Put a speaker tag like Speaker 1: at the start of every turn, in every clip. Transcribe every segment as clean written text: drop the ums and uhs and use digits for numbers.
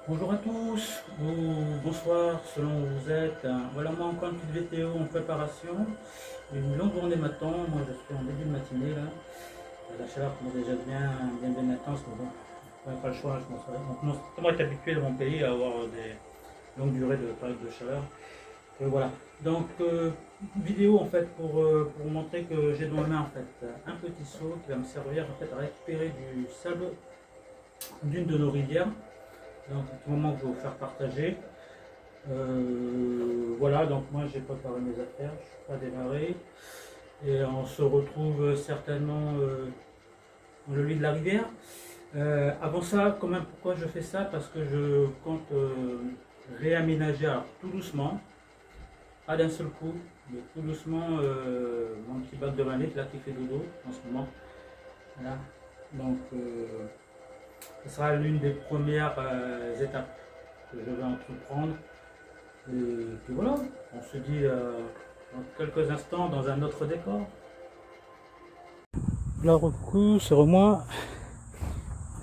Speaker 1: Bonjour à tous, ou bonsoir selon où vous êtes. Voilà moi encore une petite vidéo en préparation. Une longue journée m'attend, moi je suis en début de matinée là. La chaleur commence déjà bien intense, mais bon, on n'a pas le choix, je pense. Donc non, comment être habitué dans mon pays à avoir des longues durées de période de chaleur. Voilà. Donc vidéo en fait pour vous montrer que j'ai dans la main en fait un petit seau qui va me servir en fait à récupérer du sable d'une de nos rivières. Donc, c'est un moment que je vais vous faire partager. Voilà, donc moi j'ai préparé mes affaires, je suis pas démarré. Et on se retrouve certainement dans le lit de la rivière. Avant ça, quand même, pourquoi je fais ça? Parce que je compte réaménager, alors tout doucement, pas d'un seul coup, mais tout doucement, mon petit bac de 20 litres là qui fait dodo en ce moment. Voilà. Donc, ce sera l'une des premières étapes que je vais entreprendre. Et puis voilà, on se dit dans quelques instants dans un autre décor. Là, recoucou, c'est moi.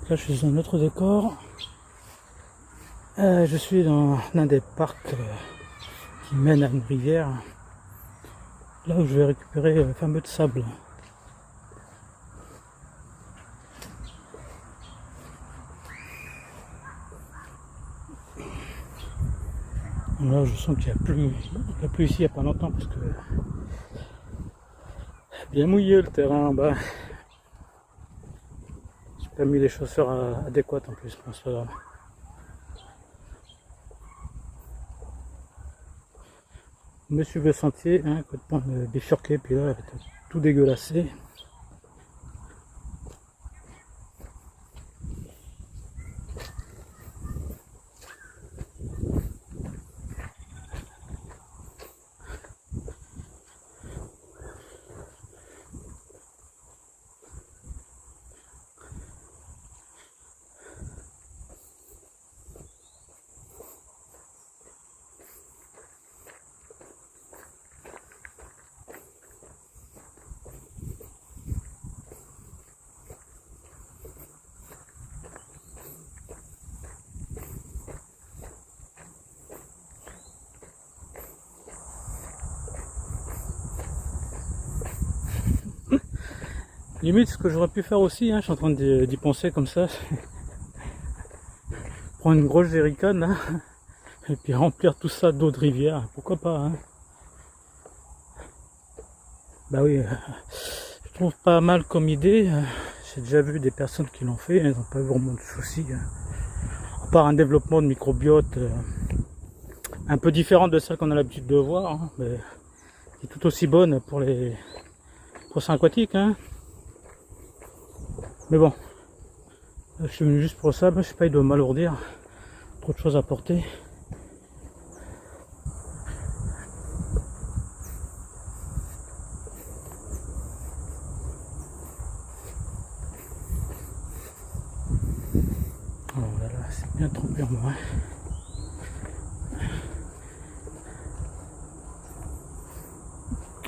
Speaker 1: Là, je suis dans un autre décor. Je suis dans l'un des parcs qui mène à une rivière. Là où je vais récupérer le fameux de sable. Là, je sens qu'il n'y a plus ici il n'y a pas longtemps parce que bien mouillé le terrain en bas. J'ai pas mis les chaussures adéquates en plus pour ce là. Me suivre le sentier, hein, complètement bifurqué, puis là, tout dégueulassé. Limite, ce que j'aurais pu faire aussi, hein, je suis en train d'y penser comme ça, prendre une grosse jerrycan là, et puis remplir tout ça d'eau de rivière, pourquoi pas, hein. Bah oui, je trouve pas mal comme idée, j'ai déjà vu des personnes qui l'ont fait, elles n'ont pas vraiment de soucis, à part un développement de microbiote un peu différent de celle qu'on a l'habitude de voir, hein, mais qui est tout aussi bonne pour les poissons aquatiques, hein. Mais bon, je suis venu juste pour ça, je sais pas, il doit m'alourdir, trop de choses à porter. Oh là là, c'est bien trempé en moi.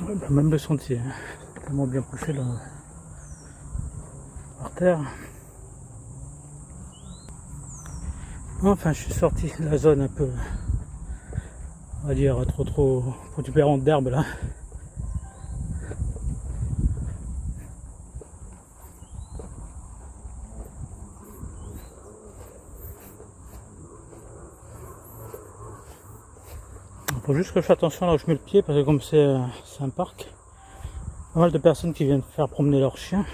Speaker 1: Ouais, bah même le sentier, hein, tellement bien couché là, par terre. Enfin, je suis sorti de la zone un peu, on va dire, trop protubérante d'herbe là. Il faut juste que je fasse attention là où je mets le pied parce que comme c'est un parc, pas mal de personnes qui viennent faire promener leurs chiens.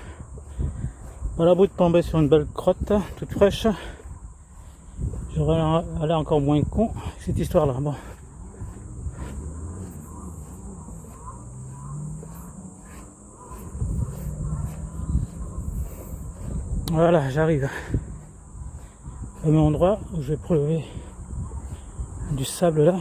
Speaker 1: Pas à l'abri de tomber sur une belle crotte toute fraîche. J'aurais l'air encore moins con avec cette histoire là. Bon. Voilà, j'arrive. Au même endroit où je vais prélever du sable là.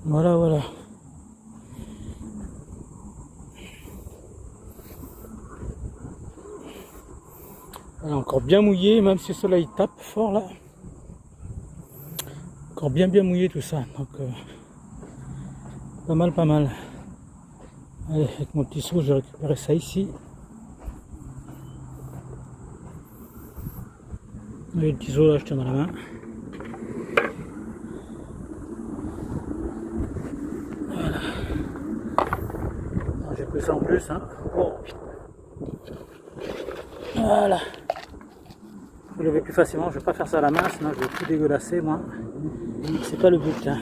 Speaker 1: Voilà. Elle est encore bien mouillée, même si le soleil tape fort là. Encore bien mouillé tout ça. Donc pas mal, pas mal. Allez, avec mon petit seau, je vais récupérer ça ici. Le petit seau là, je tiens dans la main. Voilà. J'ai pris ça en plus. Hein. Oh. Voilà. Vous levez plus facilement, je ne vais pas faire ça à la main, sinon je vais tout dégueulasser moi. C'est pas le but. Hein.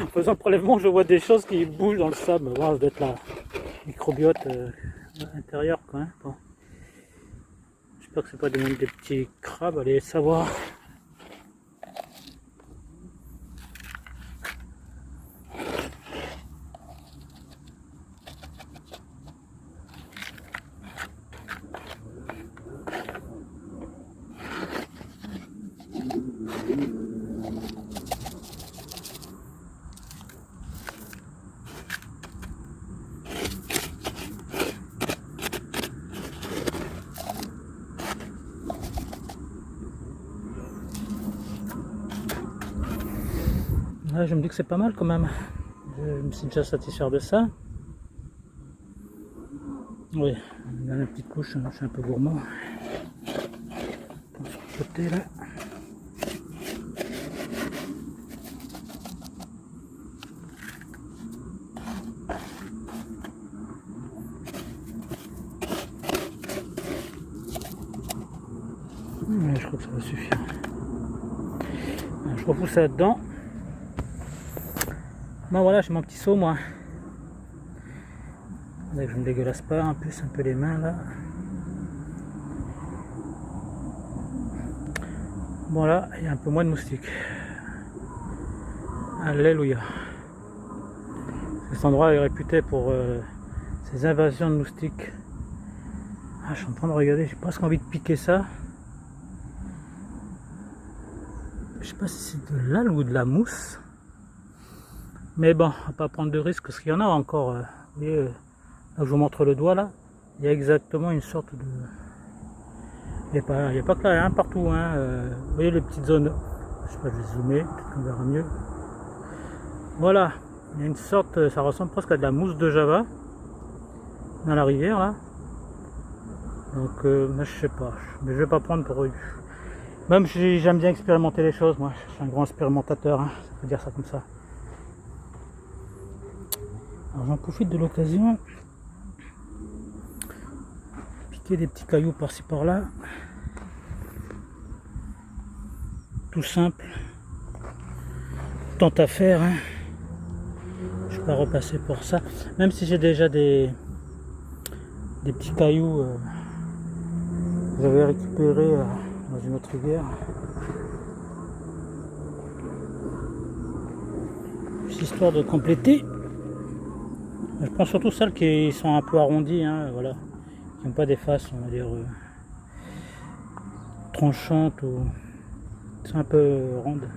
Speaker 1: En faisant le prélèvement, je vois des choses qui bougent dans le sable. Wow, ça doit être la microbiote intérieure quoi. Hein. Bon. J'espère que c'est pas des petits crabes, allez savoir. Là, je me dis que c'est pas mal quand même. Je me suis déjà satisfait de ça. Oui, dans la petite couche, je suis un peu gourmand. Sur le côté là. Ouais, je crois que ça va suffire. Je repousse ça dedans. Bon voilà, j'ai mon petit seau moi. Là, je ne me dégueulasse pas en plus un peu les mains là. Bon là, il y a un peu moins de moustiques. Alléluia. Cet endroit est réputé pour ses invasions de moustiques. Ah, je suis en train de regarder, j'ai presque envie de piquer ça. Je sais pas si c'est de l'algue ou de la mousse. Mais bon, on va pas prendre de risque parce qu'il y en a encore. Vous voyez, là où je vous montre le doigt là, il y a exactement une sorte de... Il n'y a pas que là, il y a un partout. Hein. Vous voyez les petites zones. Je sais pas, je vais zoomer, peut-être qu'on verra mieux. Voilà, il y a une sorte, ça ressemble presque à de la mousse de Java dans la rivière là. Donc, moi, je sais pas, mais je vais pas prendre pour eux. Même si j'aime bien expérimenter les choses, moi, je suis un grand expérimentateur, hein, ça peut dire ça comme ça. Alors j'en profite de l'occasion, piquer des petits cailloux par-ci par-là, tout simple, tant à faire, hein. Je vais pas repasser pour ça, même si j'ai déjà des petits cailloux que j'avais récupérés dans une autre rivière. Juste histoire de compléter. Je prends surtout celles qui sont un peu arrondies, hein, voilà, qui n'ont pas des faces, on va dire, tranchantes ou qui sont un peu rondes.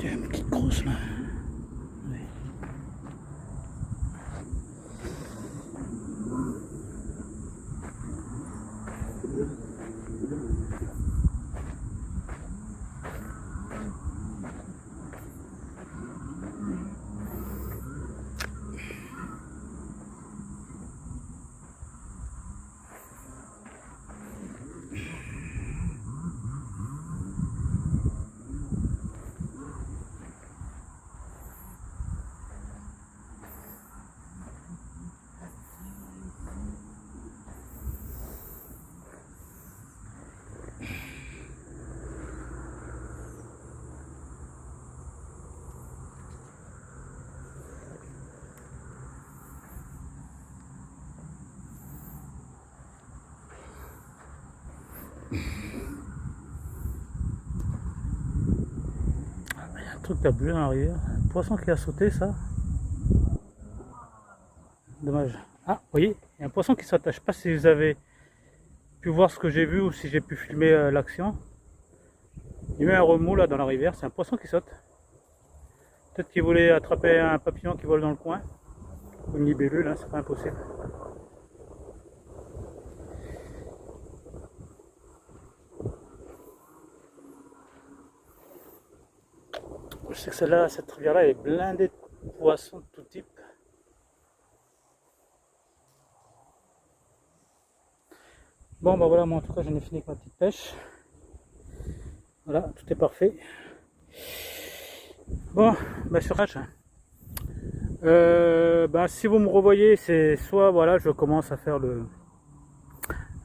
Speaker 1: Il y a une petite grosse là. Oui. truc qui a bu dans la rivière. Un poisson qui a sauté, ça. Dommage. Ah, vous voyez, il y a un poisson qui saute. Je ne sais pas si vous avez pu voir ce que j'ai vu ou si j'ai pu filmer l'action. Il y a eu un remous là dans la rivière, c'est un poisson qui saute. Peut-être qu'il voulait attraper un papillon qui vole dans le coin. Ou une libellule, hein, c'est pas impossible. Je sais que celle-là, cette rivière-là est blindée de poissons de tout type. Bon, bah voilà, moi en tout cas, j'en ai fini avec ma petite pêche. Voilà, tout est parfait. Bon, bah sur H. Bah, si vous me revoyez, c'est soit voilà, je commence à faire le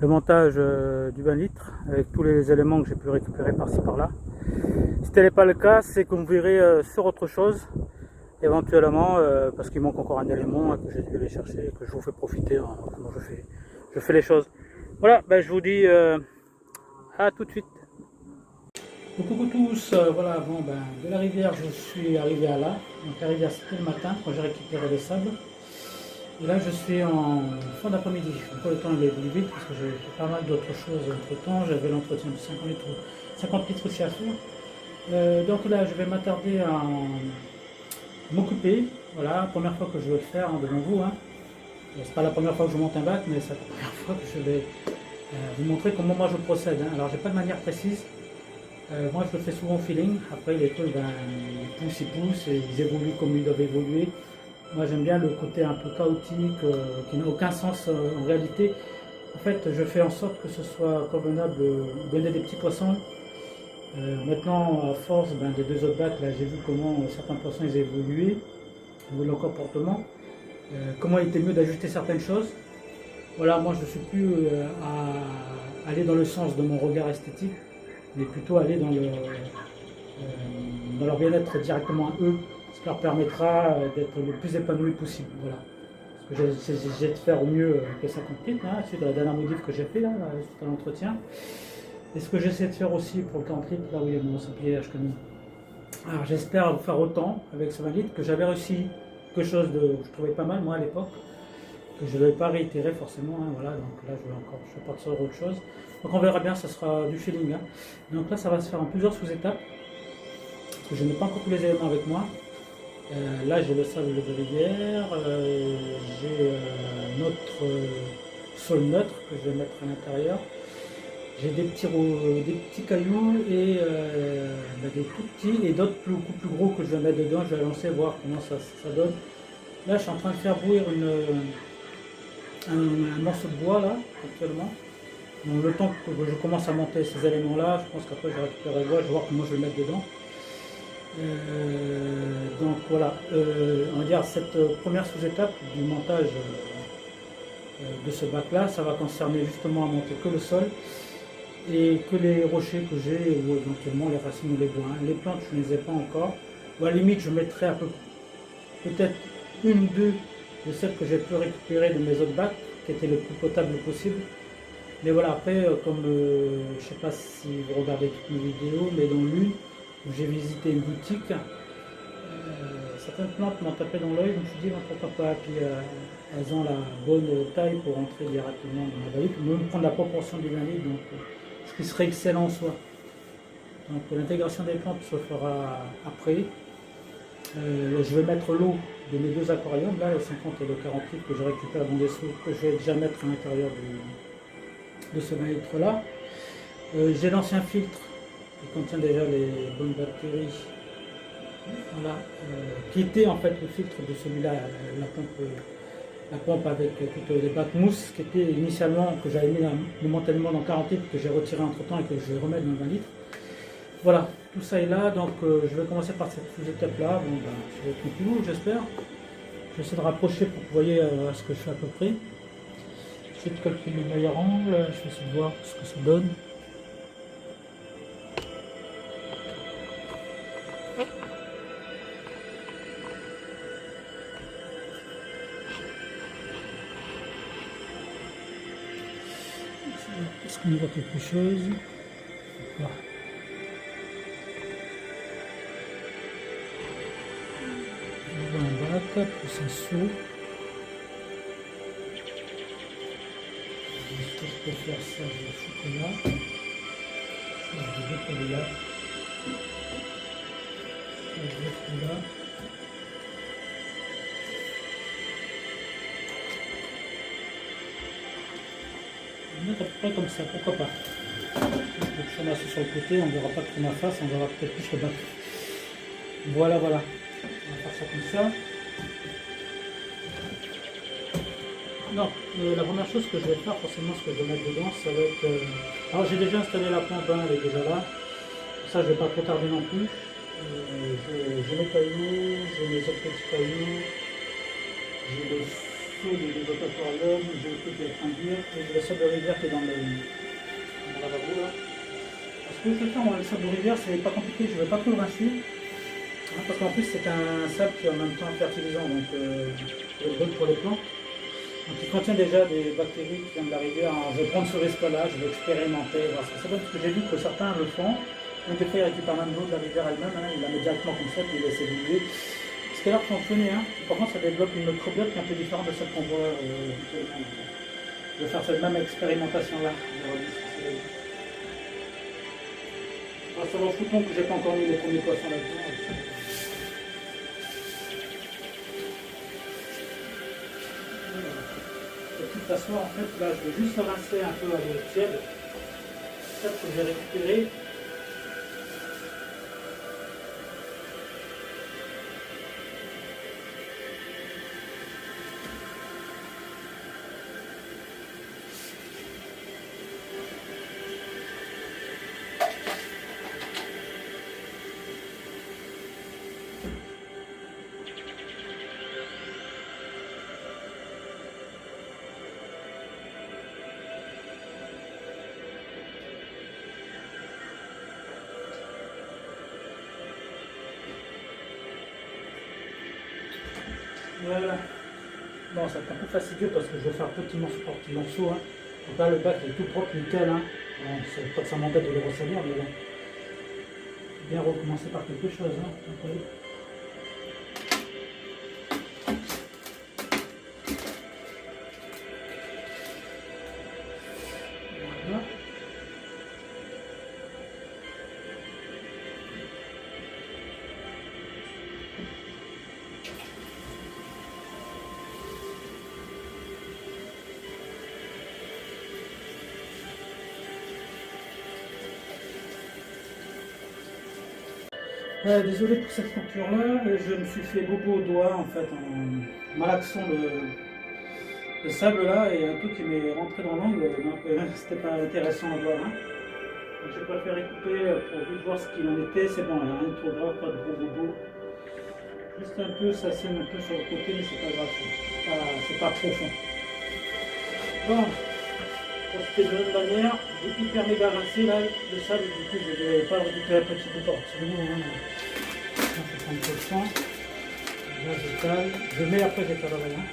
Speaker 1: montage du 20 litres avec tous les éléments que j'ai pu récupérer par-ci par-là. Si tel n'est pas le cas, c'est que vous verrez sur autre chose, éventuellement, parce qu'il manque encore un élément que j'ai dû aller chercher, que je vous fais profiter comment je fais les choses. Voilà, ben, je vous dis à tout de suite. Donc, coucou tous, voilà, bon, ben, de la rivière, je suis arrivé à là. Donc la rivière, c'était le matin quand j'ai récupéré le sable. Et là, je suis en fin d'après-midi. Le temps il est venu vite parce que j'ai fait pas mal d'autres choses entre temps. J'avais l'entretien de 50 litres aussi à faire. Donc là, je vais m'attarder à m'occuper. Voilà, première fois que je veux le faire devant vous. Hein. C'est pas la première fois que je monte un bac, mais c'est la première fois que je vais vous montrer comment moi je procède. Hein. Alors, j'ai pas de manière précise. Moi, je le fais souvent au feeling. Après, les trucs, ben, ils poussent et ils évoluent comme ils doivent évoluer. Moi, j'aime bien le côté un peu chaotique, qui n'a aucun sens en réalité. En fait, je fais en sorte que ce soit convenable de donner des petits poissons. Maintenant, à force des 2 autres bacs, là, j'ai vu comment certains poissons ils évoluaient, au niveau de leur comportement, comment il était mieux d'ajuster certaines choses. Voilà, moi, je ne suis plus à aller dans le sens de mon regard esthétique, mais plutôt aller dans leur bien-être directement à eux, ce qui leur permettra d'être le plus épanoui possible. Voilà. Parce que j'ai de faire au mieux que 50 litres, hein, suite à la dernière modif que j'ai fait là, suite à l'entretien. Et ce que j'essaie de faire aussi pour le 40 litres, là où il y a mon sablier connu. Alors j'espère faire autant avec ce 20 litres que j'avais réussi quelque chose que je trouvais pas mal moi à l'époque, que je ne vais pas réitérer forcément, hein, voilà, donc là je vais partir sur autre chose. Donc on verra bien, ça sera du feeling. Hein. Donc là ça va se faire en plusieurs sous-étapes, parce que je n'ai pas encore tous les éléments avec moi. Là j'ai le sable de rivière, j'ai notre sol neutre que je vais mettre à l'intérieur. J'ai des petits cailloux et des tout petits et d'autres beaucoup plus gros que je vais mettre dedans. Je vais lancer voir comment ça donne. Là je suis en train de faire bouillir un morceau de bois là actuellement. Donc le temps que je commence à monter ces éléments là, je pense qu'après je récupérerai le bois, je vais voir comment je vais le mettre dedans. Donc voilà, on va dire cette première sous-étape du montage de ce bac là, ça va concerner justement à monter que le sol et que les rochers que j'ai ou éventuellement les racines ou les bois. Hein. Les plantes je ne les ai pas encore. Ou à la limite je mettrai un peu peut-être une ou deux de celles que j'ai pu récupérer de mes autres bacs qui étaient le plus potable possible. Mais voilà, après comme je ne sais pas si vous regardez toutes mes vidéos, mais dans l'une où j'ai visité une boutique, certaines plantes m'ont tapé dans l'œil, je me suis dit pourquoi pas, puis elles ont la bonne taille pour entrer directement dans la valise, même prendre la proportion du 20 litres, donc ce qui serait excellent en soi. Donc l'intégration des plantes se fera après. Je vais mettre l'eau de mes 2 aquariums, là le 50 et le 40 litres que je récupère dans des seaux, que je vais déjà mettre à l'intérieur de ce 20 litres là. J'ai l'ancien filtre qui contient déjà les bonnes bactéries, voilà, qui était en fait le filtre de celui-là, la pompe avec toutes les bacs mousse qui était initialement, que j'avais mis momentanément dans 40 litres, que j'ai retiré entre temps et que je vais remettre dans 20 litres. Voilà, tout ça est là, donc je vais commencer par cette sous-étape là. Bon, je vais être tranquille, j'espère. Je vais essayer de rapprocher pour que vous voyez ce que je fais à peu près. J'essaie de calculer le meilleur angle, je vais essayer de voir ce que ça donne. Est-ce qu'on voit quelque chose? Voilà. plus un seau. Est-ce que je peux faire ça? Je vais foutre là. Je vais décoller là. Je vais foutre là. Je vais mettre à peu près comme ça, pourquoi pas. Je vais sur le côté, on ne verra pas trop ma face, on verra peut-être plus le bas. Voilà, voilà. On va faire ça comme ça. Non, la première chose que je vais faire, forcément, ce que je vais mettre dedans, ça va être... Alors j'ai déjà installé la pompe, hein, elle est déjà là. Ça, je ne vais pas trop tarder non plus. J'ai mes cailloux, j'ai mes autres petits cailloux, j'ai le seau des autres aquariums, j'ai le truc qui est en train de dire, et j'ai le sable de rivière qui est dans le lavabo là. Ce que je vais faire, le sable de rivière, c'est pas compliqué, je ne vais pas tout le rincer. Hein, parce qu'en plus, c'est un sable qui est en même temps fertilisant, donc bon pour les plantes. Donc il contient déjà des bactéries qui viennent de la rivière. Alors, je vais prendre ce risque-là, je vais expérimenter, voir ce que ça donne, parce que j'ai vu que certains le font. Donc des fois, ils récupèrent même l'eau de la rivière elle-même, hein, ils la mettent directement comme ça, puis ils laissent évoluer. Ce qui a l'air de fonctionner, hein. Par contre, ça développe une microbiote qui est un peu différente de celle qu'on voit habituellement. Je vais faire cette même expérimentation-là. Ça va fouton que j'ai pas encore mis les premiers poissons là-dedans. De toute façon, en fait, là, je vais juste le rincer un peu à l'eau tiède. Ça que j'ai récupéré. Voilà. Bon, ça va être un peu fastidieux parce que je vais faire petit morceau par petit morceau. Hein. Donc là, le bac est tout propre, nickel. Hein. Bon, c'est pas que ça m'embête de le ressalir, mais bon. Bien recommencer par quelque chose. Hein. Okay. Voilà. Désolé pour cette coupure-là, je me suis fait bobo au doigt en fait en malaxant le sable là et un truc qui m'est rentré dans l'ongle, donc c'était pas intéressant à voir. Hein. J'ai préféré couper pour vite voir ce qu'il en était, c'est bon, il n'y a rien de trop grave, pas de gros bobo. Juste un peu, ça saigne un peu sur le côté, mais c'est pas grave, c'est pas profond. Bon, c'était de la même manière, j'ai hyper méga rincé là, le sable, du coup je ne vais pas récupérer un petit peu par dessus. Ça fait prendre un peu de temps. Là j'étale, je mets après j'étale rien.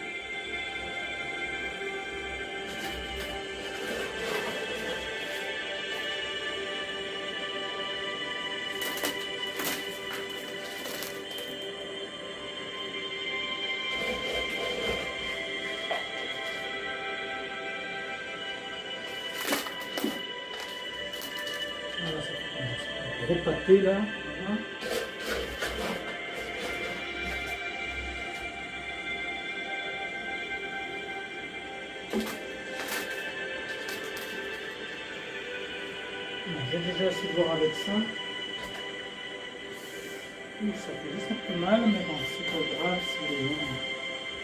Speaker 1: Voilà, ça fait repâter là. Voilà. J'ai déjà essayé de voir avec ça. Ça fait juste un peu mal, mais bon, c'est pas grave,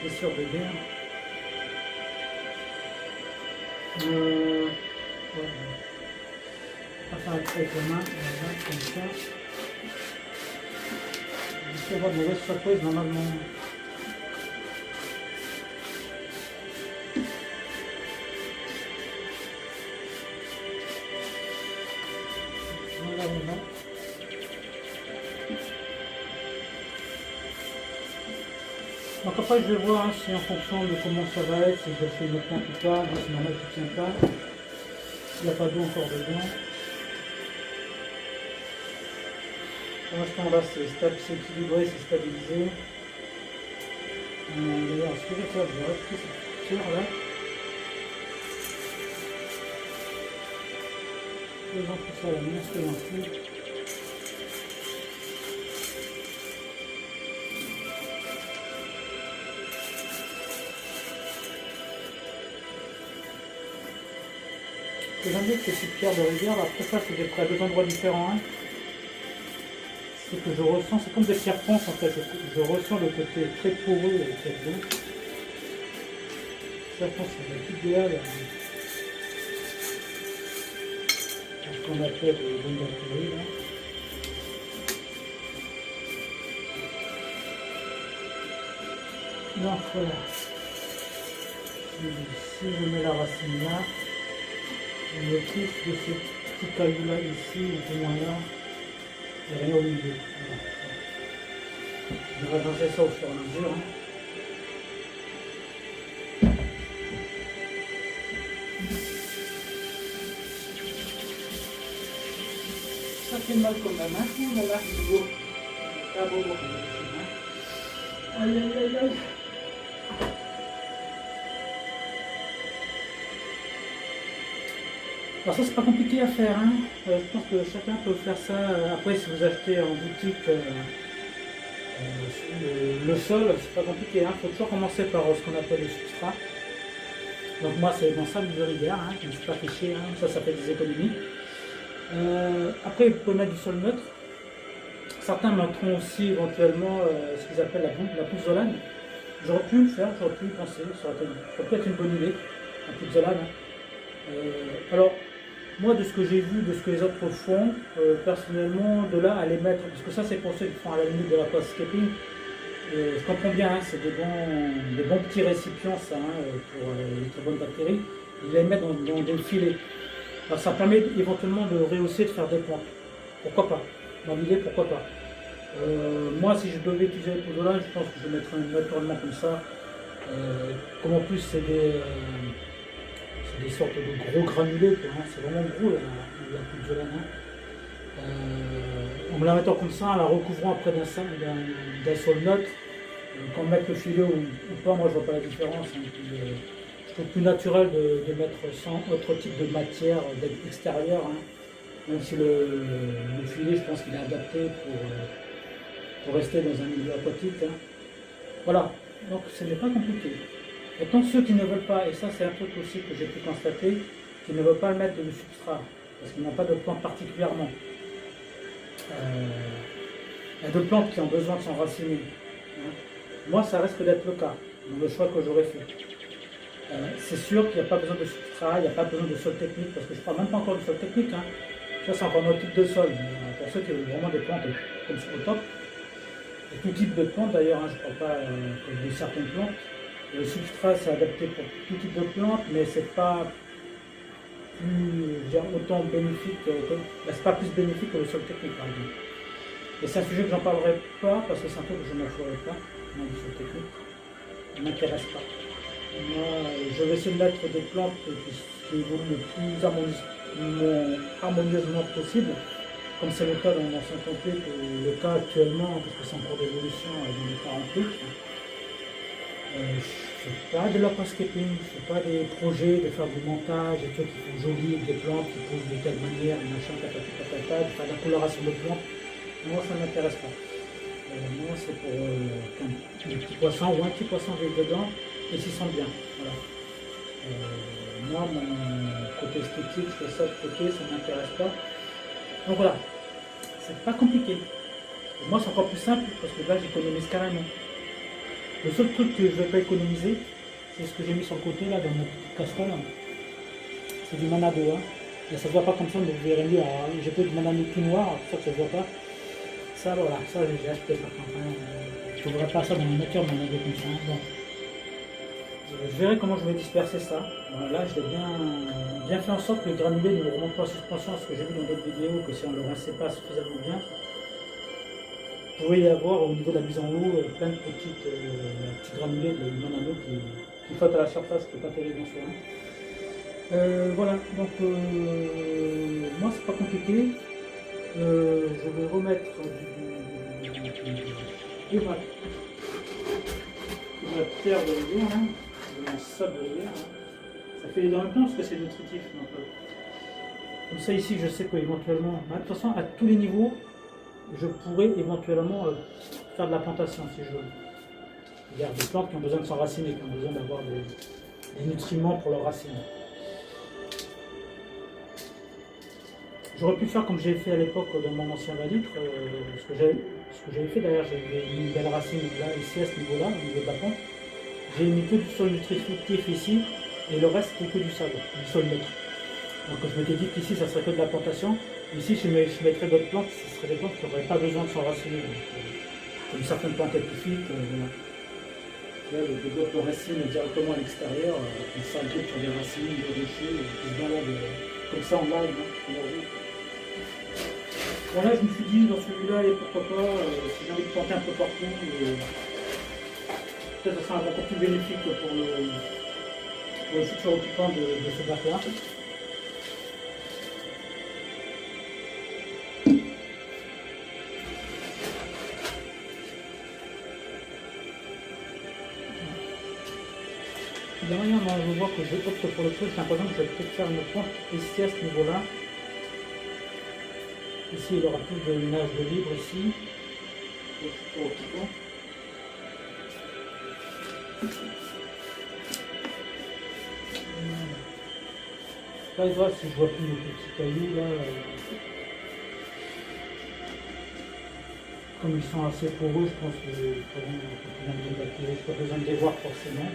Speaker 1: c'est sûr de guerre. Voilà. On va faire avec la main, voilà, comme ça. Il faut avoir de mauvaises surprises normalement. Voilà, voilà. Donc après je vais voir hein, si en fonction de comment ça va être, si je fais une plante ou pas, moi c'est normal qu'il ne tient pas. Il n'y a pas d'eau encore dedans. Pour l'instant là c'est équilibré, c'est stabilisé. D'ailleurs, ce que je vais faire, je vais retirer cette fixture là. Faisons tout ça à la mince que l'ensuite. Ce que j'aime bien avec ces petites pierres de rivière, là, après ça, c'est des près à deux endroits différents. Hein. C'est que je ressens, c'est comme des pierres ponces en fait, je ressens le côté très poreux et très bien. Ça, je pense que c'est idéal. Ce qu'on appelle les bonnes là. Donc voilà. Si je mets la racine là, je me touche de ce petit caillou là ici, ou du moins là, et rien au milieu. Voilà. Je vais avancer ça au fur et à mesure. Hein. Ça fait mal quand même, hein. Oh là là, c'est beau. Ah beau, beau. Aïe, aïe, aïe, aïe. Alors ça, c'est pas compliqué à faire, hein. Je pense que chacun peut faire ça. Après, si vous achetez en boutique le sol, c'est pas compliqué, hein. Il faut toujours commencer par ce qu'on appelle le substrat. Donc moi, c'est dans sable de rivière, hein. Je ne me suis pas fiché, hein. Ça fait des économies. Après, vous pouvez mettre du sol neutre. Certains mettront aussi éventuellement ce qu'ils appellent la pouzzolane. J'aurais pu le faire, j'aurais pu y penser, ça aurait pu être une bonne idée, la pouzzolane. Alors, moi, de ce que j'ai vu, de ce que les autres font, personnellement, de là à les mettre, parce que ça c'est pour ceux qui font à la limite de l'aquascaping, je comprends bien, hein, c'est des bons petits récipients, ça, hein, pour les très bonnes bactéries, ils les mettent dans des filets. Alors ça permet éventuellement de rehausser, de faire des plantes. Pourquoi pas? Dans l'idée, pourquoi pas? Moi, si je devais utiliser les pouzzolane, je pense que je mettrais naturellement comme ça. Comme en plus, c'est des sortes de gros granulés, hein, c'est vraiment gros la pouzzolane. Hein. En me la mettant comme ça, en la recouvrant après d'un sol neutre, quand on met le filet ou pas, moi je vois pas la différence. Hein, je trouve plus naturel de mettre sans autre type de matière extérieure. Hein. Même si le filet, je pense qu'il est adapté pour rester dans un milieu aquatique. Hein. Voilà, donc ce n'est pas compliqué. Maintenant, ceux qui ne veulent pas, et ça c'est un truc aussi que j'ai pu constater, qui ne veulent pas le mettre de substrat, parce qu'ils n'ont pas de plantes particulièrement. Il y a de plantes qui ont besoin de s'enraciner. Hein. Moi, ça risque d'être le cas, dans le choix que j'aurais fait. C'est sûr qu'il n'y a pas besoin de substrat, il n'y a pas besoin de sol technique, parce que je ne parle même pas encore du sol technique. Hein. Ça, c'est encore notre type de sol. Pour ceux qui veulent vraiment des plantes comme ça au top, et tout type de plantes d'ailleurs, hein, je ne parle pas de certaines plantes. Le substrat, c'est adapté pour tout type de plantes, mais c'est pas plus, autant bénéfique, c'est pas plus bénéfique que le sol technique, par exemple. Et c'est un sujet que j'en parlerai pas, parce que c'est un truc que je ne ferai pas, non, du sol technique. Ça ne m'intéresse pas. Moi, je vais essayer de mettre des plantes qui évoluent le plus harmonieusement possible, comme c'est le cas dans l'ancien complet, le cas actuellement, parce que c'est en cours d'évolution dans les 48. Je ne fais pas de l'aquascaping, je ne fais pas des projets de faire du montage, des trucs qui sont jolis, des plantes qui poussent de telle manière, machin, patata, de faire de la coloration de plantes. Moi, ça ne m'intéresse pas. Moi, c'est pour qu'un petit poisson ou un petit poisson vive dedans et s'y sent bien. Voilà. Moi, mon côté esthétique, je fais ça de côté, ça ne m'intéresse pas. Donc voilà, c'est pas compliqué. Pour moi, c'est encore plus simple parce que là, j'économise carrément. Le seul truc que je ne vais pas économiser, c'est ce que j'ai mis sur le côté là dans ma petite casserole. C'est du manado. Hein. Et ça ne se voit pas comme ça, mais vous verrez mieux. J'ai pris du manado tout noir, pour ça que ça ne se voit pas. Ça, voilà, ça j'ai acheté par contre. Hein. Je ne verrai pas ça dans la nature, manado comme ça. Bon. Je verrai comment je vais disperser ça. Voilà, je l'ai bien fait en sorte que le granulé ne remonte pas en suspension, ce que j'ai vu dans d'autres vidéos, que si on ne le rinçait pas suffisamment bien, vous pouvez y avoir au niveau de la mise en eau plein de petits granulés de manado qui flottent à la surface, qui n'est pas terrible en soi. Voilà, donc moi c'est pas compliqué. Je vais remettre du voilà. la terre de rivière, là, mon sable de rivière. Là. Ça fait les deux en même temps parce que c'est nutritif. Donc, comme ça ici, je sais qu'éventuellement, de toute façon, à tous les niveaux, je pourrais éventuellement faire de la plantation si je veux. Il y a des plantes qui ont besoin de s'enraciner, qui ont besoin d'avoir des nutriments pour leurs racines. J'aurais pu faire comme j'ai fait à l'époque dans mon ancien valitre, ce que j'avais fait d'ailleurs, j'avais mis une belle racine là, ici à ce niveau-là, au niveau de la pente. J'ai mis que du sol nutritif ici, et le reste c'était que du sable, du sol neutre. Donc je m'étais dit qu'ici ça serait que de la plantation. Ici je mettrais d'autres plantes, ce seraient des plantes qui n'auraient pas besoin de s'enraciner. Comme certaines plantes épiphytes, des blocs de racines directement à l'extérieur, qui s'agripent sur des racines, des rochers, qui se baladent comme ça en live. Bon là je me suis dit dans celui-là, et pourquoi pas, si j'ai envie de planter un peu partout, peut-être que ça sera encore plus bénéfique pour le futur occupant de ce bac-là. Derrière, moi, je vois que je opte pour le truc, j'ai l'impression que je vais peut-être faire une pompe ici à ce niveau-là. Ici, il y aura plus de nage de libre ici. Pas grave si je vois plus les petits cailloux là. Comme ils sont assez poreux, je pense que je n'ai pas besoin de les voir forcément.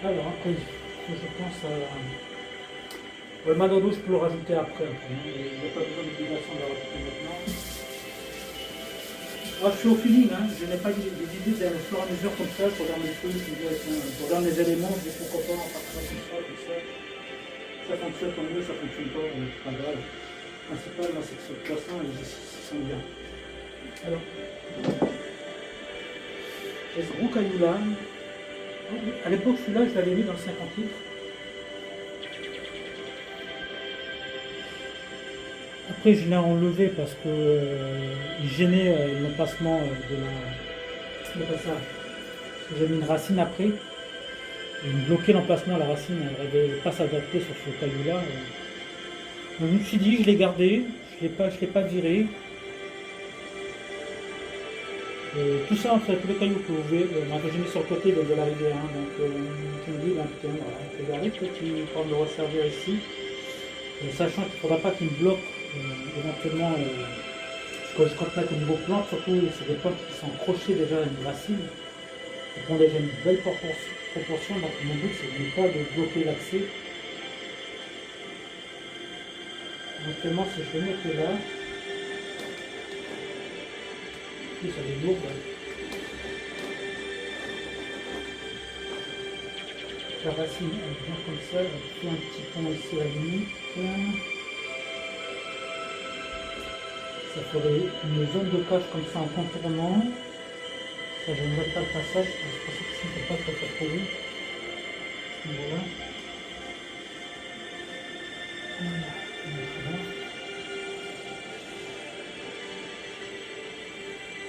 Speaker 1: Alors après, je pense à... Le madano, je peux le rajouter après. Il n'y a pas besoin d'obligation de le rajouter maintenant. Moi, je suis au feeling, hein. Je n'ai pas des idées au fur et à mesure comme ça, je regarde les trucs, je regarde les éléments, je dis pourquoi pas, on part ça comme ça, comme ça. Ça fonctionne tant mieux, ça fonctionne pas, c'est pas grave. Le principal, c'est que ce poisson, il sent bien. Alors, j'ai ce gros caillou là. À l'époque, celui-là, je l'avais mis dans le 50 litres. Après, je l'ai enlevé parce que il gênait l'emplacement de la... Pas ça. J'ai mis une racine après. Il me bloquait l'emplacement, la racine, elle n'arrivait pas à s'adapter sur ce caillou-là. Donc, je me suis dit, je l'ai gardé, je ne l'ai pas viré. Tout ça, en fait, tous les cailloux que vous voyez, que j'ai mis sur le côté de la rivière. Hein, donc, tu me dis, ben, putain, voilà, je vais garder, peut-être qu'il pourra me le resservir ici. Sachant qu'il ne faudra pas qu'il me bloque éventuellement ce que je compte mettre au niveau plante, surtout c'est des plantes qui sont accrochées déjà à une racine, qui ont déjà une belle proportion, donc mon but c'est de ne pas de bloquer l'accès. Éventuellement si je le mets là, puis ça est lourd. La racine elle vient comme ça, elle fait un petit pont ici à la limite. Ça ferait une zone de cache comme ça en contournant. Ça je ne vois pas le passage, je pense que ça ne peut pas être trop vite. À ce niveau-là.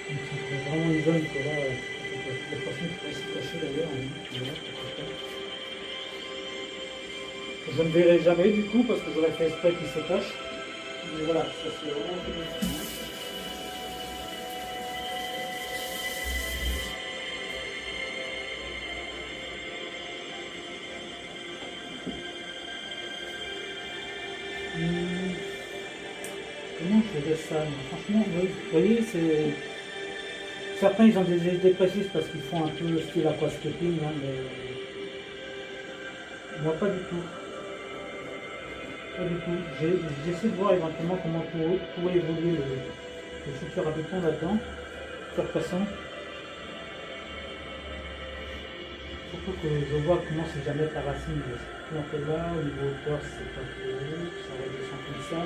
Speaker 1: Donc ça ferait vraiment une zone que là, les poissons pourraient se cacher d'ailleurs. Je ne verrai jamais du coup parce que j'aurais fait exprès qu'il se cache. Mais voilà, ça c'est vraiment bien. Comment je dirais ça? Franchement, vous voyez, c'est... Certains ils ont des idées précises parce qu'ils font un peu le style aquascaping, hein, mais moi pas du tout. Pas du tout. J'essaie de voir éventuellement comment pourrait évoluer le futur habitant là-dedans, sur poisson. Surtout que je vois comment c'est jamais la racine de cette plante-là, au niveau hauteur c'est pas trop haut, ça redescend comme ça.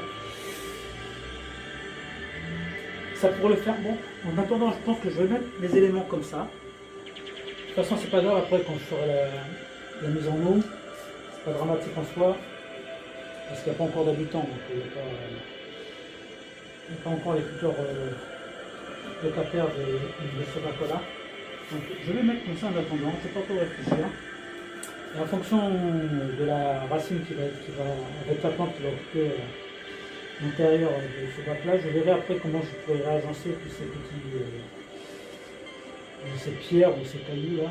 Speaker 1: Ça pourrait le faire. Bon, en attendant, je pense que je vais mettre les éléments comme ça. De toute façon, c'est pas grave après quand je ferai la mise en eau. C'est pas dramatique en soi. Parce qu'il n'y a pas encore d'habitants. Donc il n'y a pas encore les futurs locataires de ce bateau-là. Donc, je vais mettre comme ça en attendant, je ne sais pas trop réfléchir. Et en fonction de la racine avec la plante qui va occuper l'intérieur de ce bac-là, je verrai après comment je pourrais réagencer tous ces petits, ces pierres ou ces cailloux là.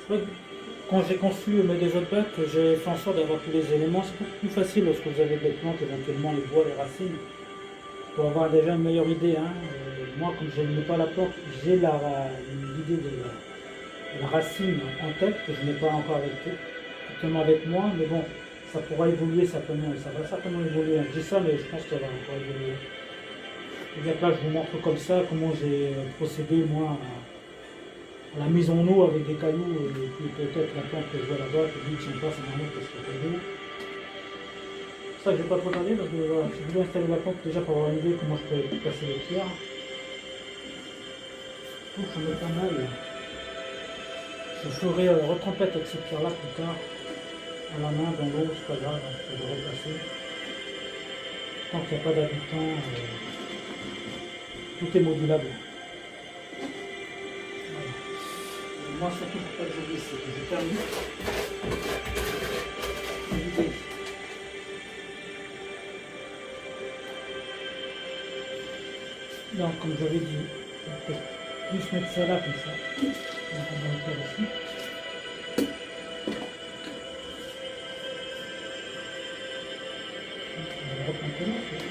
Speaker 1: C'est vrai que quand j'ai conçu mes deux autres bacs, j'ai fait en sorte d'avoir tous les éléments. C'est beaucoup plus facile lorsque vous avez des plantes, éventuellement les bois, les racines, pour avoir déjà une meilleure idée. Hein. Moi, comme je n'ai pas la plante, j'ai l'idée de la racine en tête, que je n'ai pas encore actuellement avec moi, mais bon, ça pourra évoluer certainement, et ça va certainement évoluer. Je dis ça, mais je pense que ça va encore évoluer. Et bien là, je vous montre comme ça comment j'ai procédé, moi, à la mise en eau avec des cailloux, et puis peut-être la plante que je vois là-bas, qui dit, tiens pas, c'est normal parce qu'il y a des cailloux. C'est ça que je n'ai pas trop tardé, parce que voilà, j'ai voulu installer la plante déjà pour avoir une idée comment je peux placer les pierres. Donc j'en ai pas mal. Je ferai retrempette avec cette pierre-là plus tard, à la main, dans l'eau, c'est pas grave, hein, je peux le replacer. Tant qu'il n'y a pas d'habitants, tout est modulable. Voilà. Moi, surtout, il ne faut pas que je glisse, c'est que je termine. Donc, comme j'avais dit, on peut plus mettre ça là, comme ça. Donc, on va le faire ici.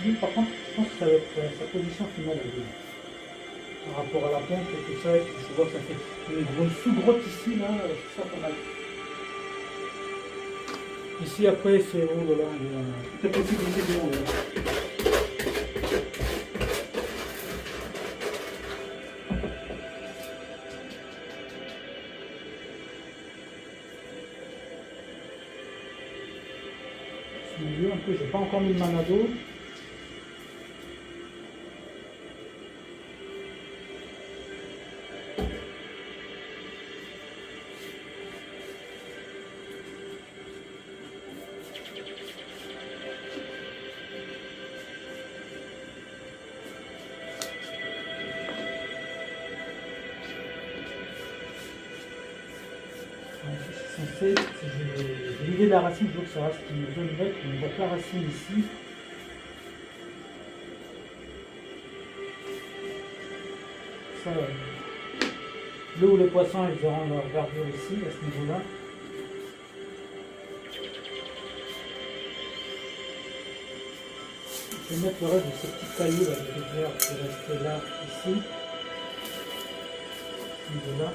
Speaker 1: Lui, par contre, je pense que ça va être sa position finale par rapport à la pompe et tout ça. Et puis je vois que ça fait une sous-grotte ici, là, c'est ça pas mal. Ici, après, c'est oh là là, il y a toute la possibilité de monde. Ce milieu, un peu, j'ai pas encore mis le manado. J'ai l'idée de la racine, je veux que ça reste une zone verte, on voit que la racine ici. Ça, là où les poissons ils auront leur verdure ici, à ce niveau-là. Je vais mettre le reste de ces petits cailloux là, de rivière qui restent là, ici. À ce niveau-là.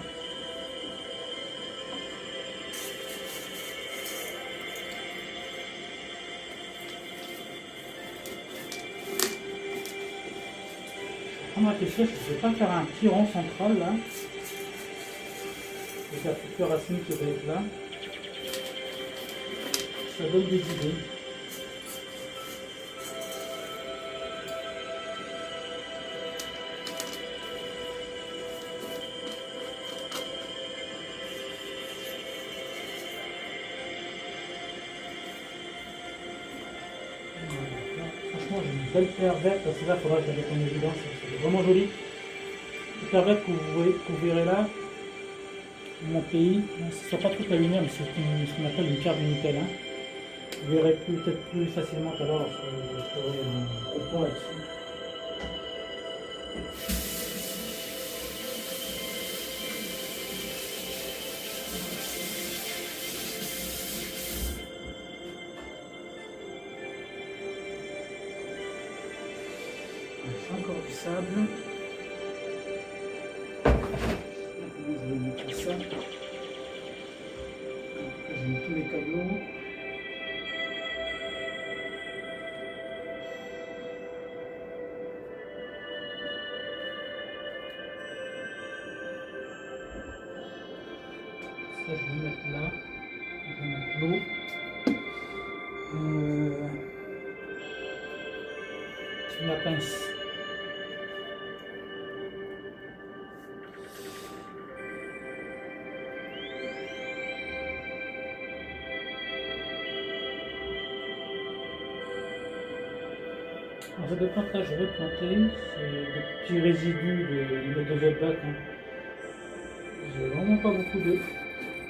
Speaker 1: On va réfléchir, je ne vais pas faire un petit rond central là. Avec la future racine qui va être là. Ça donne des idées. Franchement, j'ai une belle fleur verte, c'est là, il faudra que je la mette en évidence, c'est vraiment joli. La fleur verte que vous verrez là, dans mon pays, ce ne sera pas trop la lumière, mais c'est ce qu'on appelle une pierre du nickel. Hein. Vous verrez peut-être plus facilement tout à l'heure lorsque je ferai un point là-dessus. Encore du sable. Je vais mettre ça. J'ai mis tous les cailloux. Ça, je vais mettre là. Je vais mettre l'eau. Ma pince. Alors cette plante là je vais planter, c'est des petits résidus de Velback. Hein. J'ai vraiment pas beaucoup de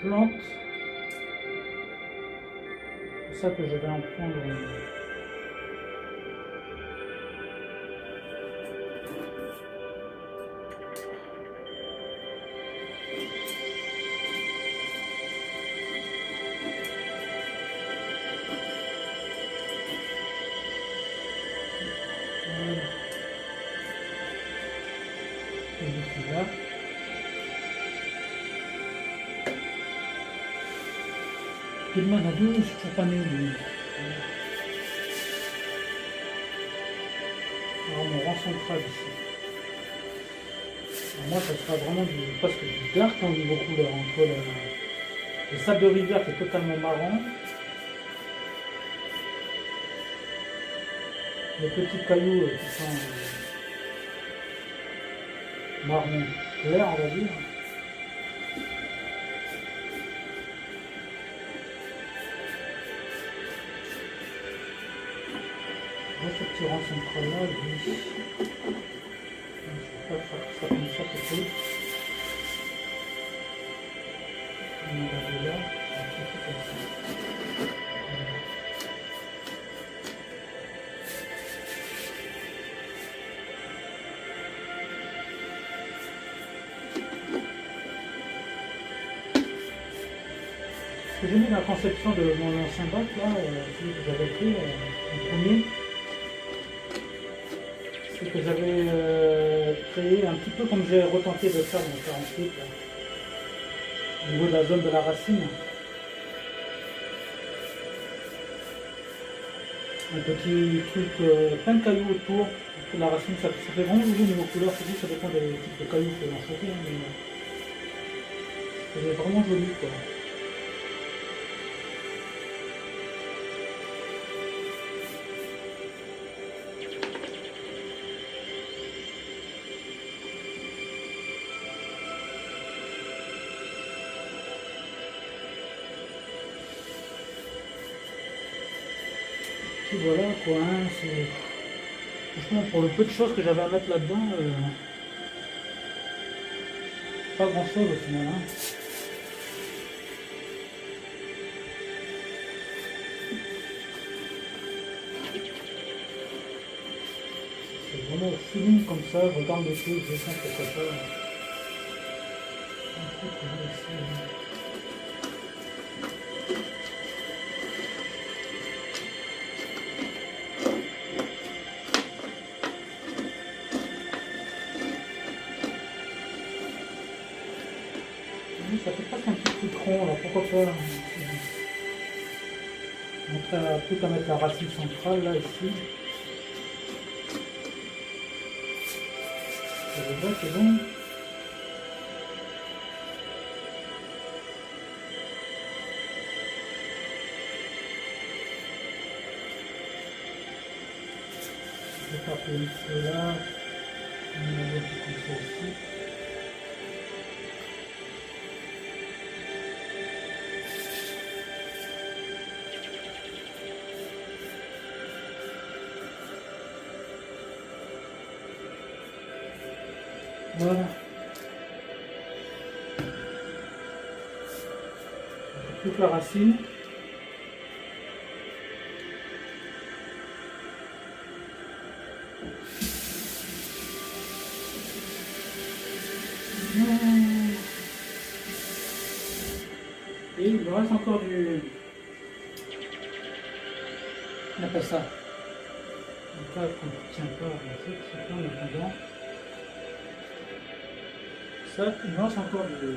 Speaker 1: plantes. C'est ça que je vais en prendre. Là. Tellement à deux, je suis toujours pas né. Alors mon rang central ici. Alors moi ça sera vraiment presque du dark au niveau couleur. Entre le sable de rivière qui est totalement marron. Les petits cailloux qui sont marron clair on va dire. Ce petit rang central là, je vais pas faire ça comme ça peut-être. On va regarder là, on va faire comme ça. Ce que j'ai mis dans la conception de mon ancien bac là, celui que j'avais fait, le premier. C'est que j'avais créé un petit peu comme j'ai retenté de faire dans 48 là, au niveau de la zone de la racine. Un petit truc, plein de cailloux autour de la racine, ça fait vraiment joli au niveau couleur, ça dépend des types de cailloux que l'on choisit, mais c'est vraiment joli quoi. Et voilà quoi, hein, c'est franchement pour le peu de choses que j'avais à mettre là-dedans, pas grand chose au final. Hein. C'est vraiment au feeling comme ça, je regarde les choses, je sens que c'est pas. Ça fait presque un petit truc rond là, pourquoi pas. On a plus qu'à mettre la racine centrale là ici. C'est bon. Je vais faire pour là. On va comme ça ici. Voilà. Toute la racine. Et il me reste encore du... On appelle ça. Donc là, qu'on ne tient pas en fait, c'est pas en attendant. Ça, il me reste encore du...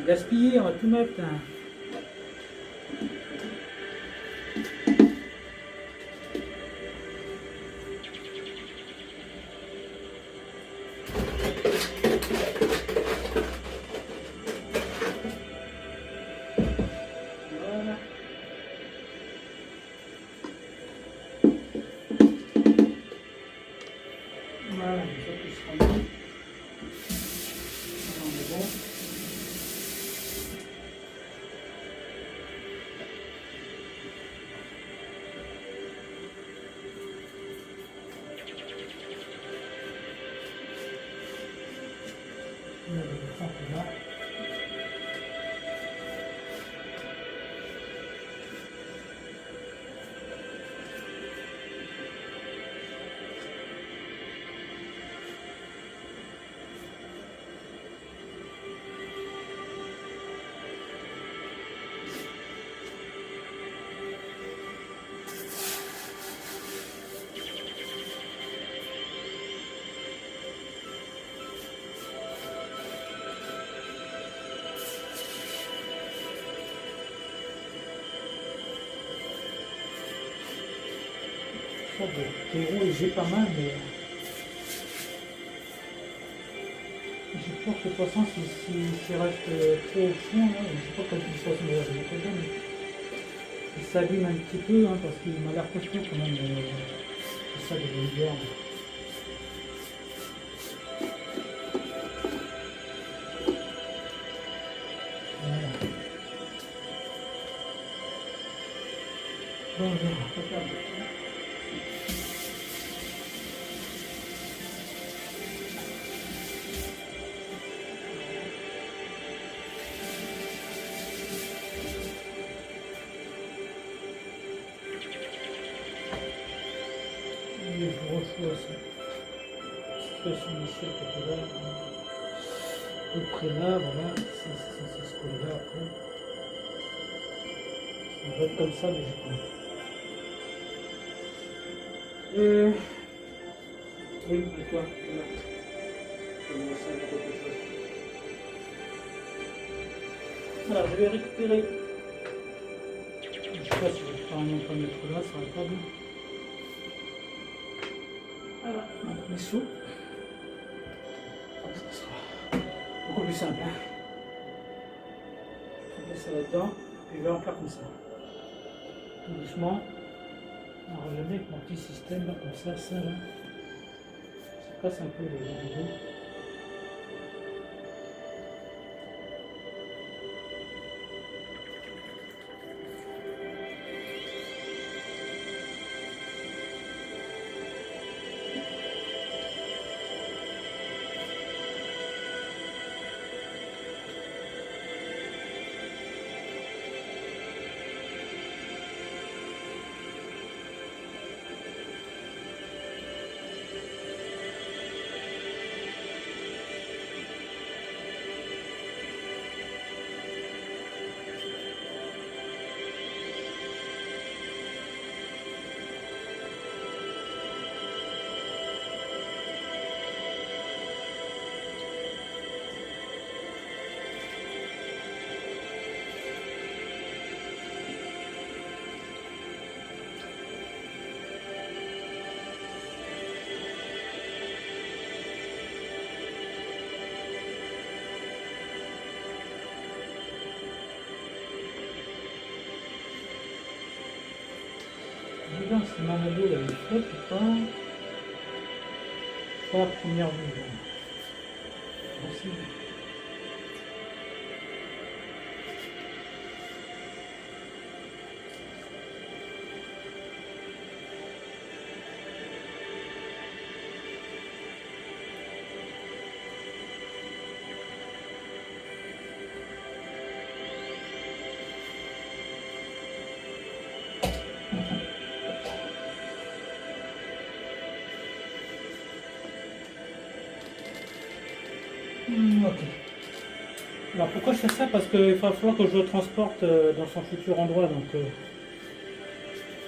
Speaker 1: Gaspiller, on va tout mettre. Hein. Voilà, ça qui sera bon. On est bon. Le descente est là. Le terreau il gère pas mal, mais j'ai peur que de toute façon, s'il reste trop au fond, là, je ne sais pas quelle situation de la mais il s'abîme un petit peu, hein, parce qu'il m'a l'air costaud quand même, c'est ça de l'hiver. Voilà. Bon, on verra. Je reçois cette situation ici à côté là, à peu près là, voilà, c'est ce côté là après. Ça va être comme ça, mais j'ai pas. Oui, et toi, voilà. Je vais lancer avec quelque chose. Voilà, je vais récupérer. Je sais pas si je vais pas mettre là, ça va pas bien. Voilà, donc mes sous. Ça sera beaucoup plus simple. Hein. Je vais mettre ça là-dedans, puis je vais en faire comme ça. Tout doucement. Alors je mets avec mon petit système là, comme ça, là. Ça casse un peu les vidéos. Si Manado elle est faite ou pas? Pas à première vue. Merci. Ok. Alors pourquoi je fais ça? Parce qu'il va falloir que je le transporte dans son futur endroit. Donc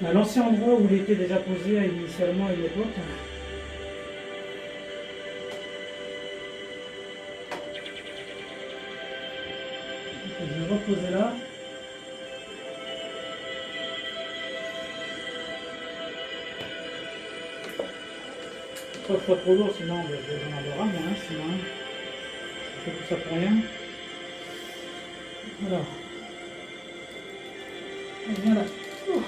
Speaker 1: à l'ancien endroit où il était déjà posé initialement à l'époque. Je vais reposer là. Pas trop lourd, sinon je vais en avoir un, moi, sinon je fais tout ça pour rien. Voilà. Et voilà. Ouh.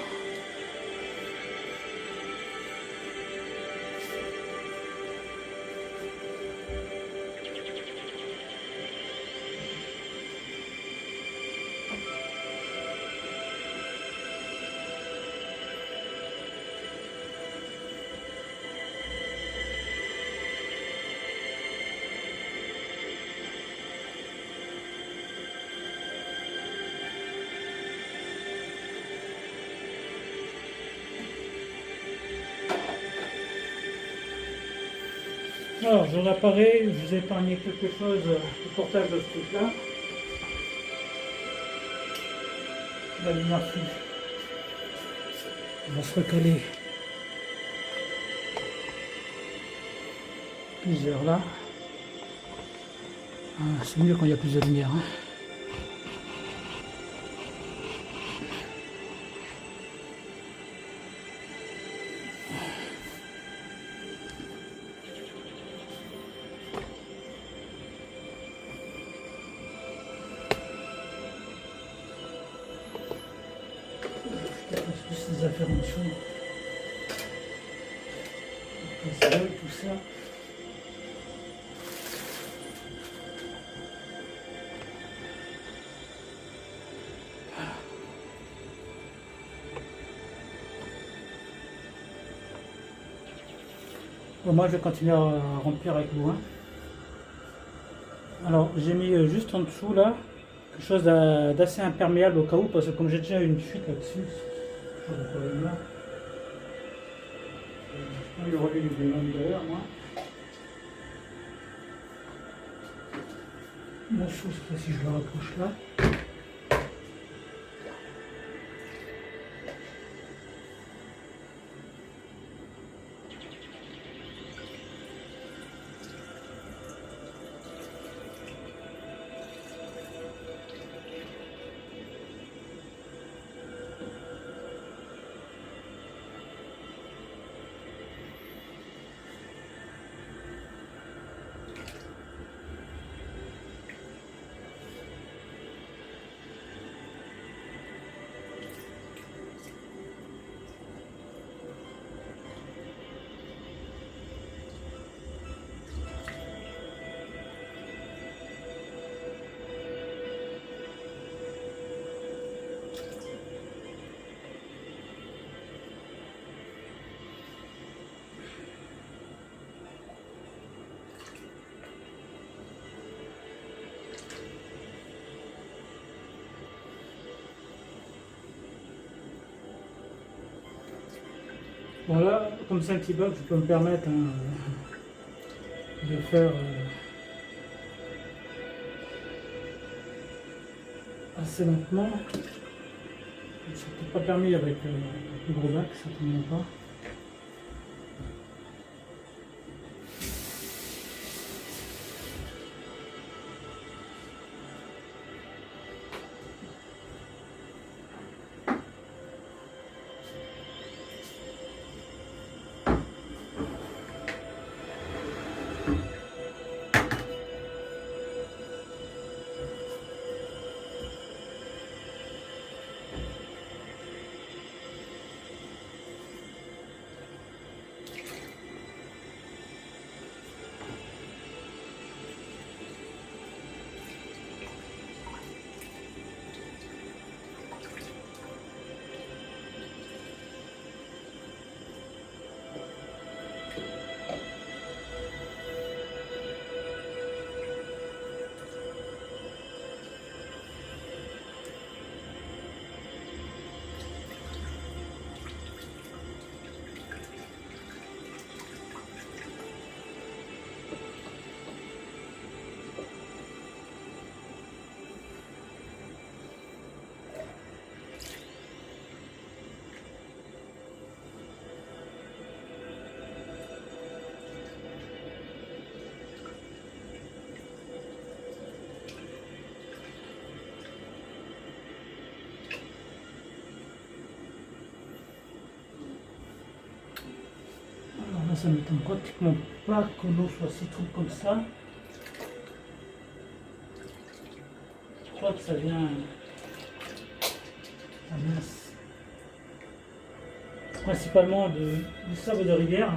Speaker 1: Alors, je réapparais, je vous ai épargné quelque chose du portage de ce truc-là. La lumière fixe. On va se recaler plusieurs là. Ah, c'est mieux quand il y a plus de lumière. Hein. Des affaires en dessous. Tout ça. Bon, moi je vais continuer à remplir avec vous. Hein. Alors j'ai mis juste en dessous là quelque chose d'assez imperméable au cas où, parce que comme j'ai déjà une fuite là-dessus, là. Je vais le relais du d'ailleurs, moi. Mon chose, si je le rapproche là. Voilà, comme c'est un petit bug, je peux me permettre de faire assez lentement. Ça ne peut pas permis avec le plus gros bac, certainement pas. Ça ne m'étonne pratiquement pas que l'eau soit si trouble comme ça. Je crois que ça vient principalement du sable de rivière.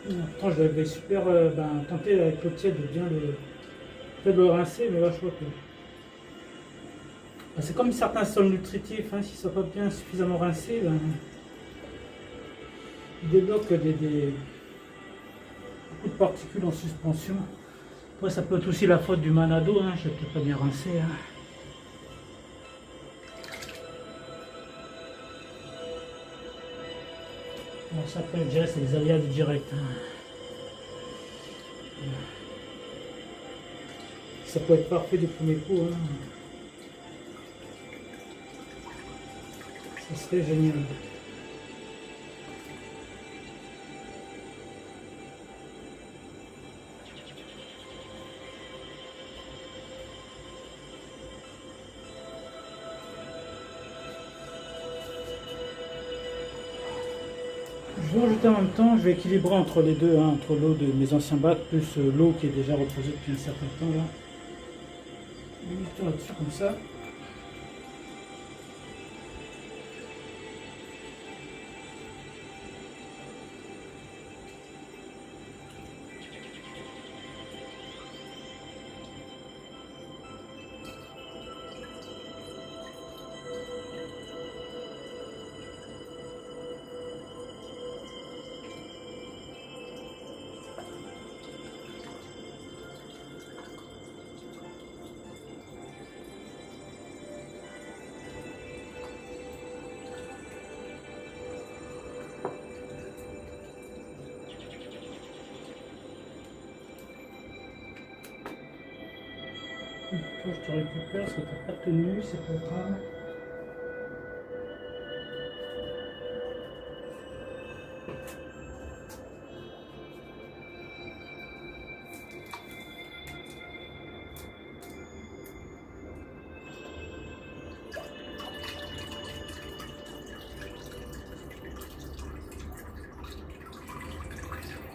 Speaker 1: Pourtant, je vais super tenter avec l'eau tiède de bien le rincer, mais là je vois que c'est comme certains sols nutritifs, hein, s'ils ne sont pas bien suffisamment rincés, ils débloquent beaucoup de particules en suspension. Après, ça peut être aussi la faute du manado, hein, je ne peux pas bien rincer. Hein. Bon, ça après je dirais c'est les aléas du direct. Ça peut être parfait du premier coup. Hein. Ça serait génial. Je vais ajouter en même temps, je vais équilibrer entre les deux, hein, entre l'eau de mes anciens bacs plus l'eau qui est déjà reposée depuis un certain temps là. Juste là-dessus comme ça. Toi, je te récupère parce que t'as pas tenu, c'est pas grave.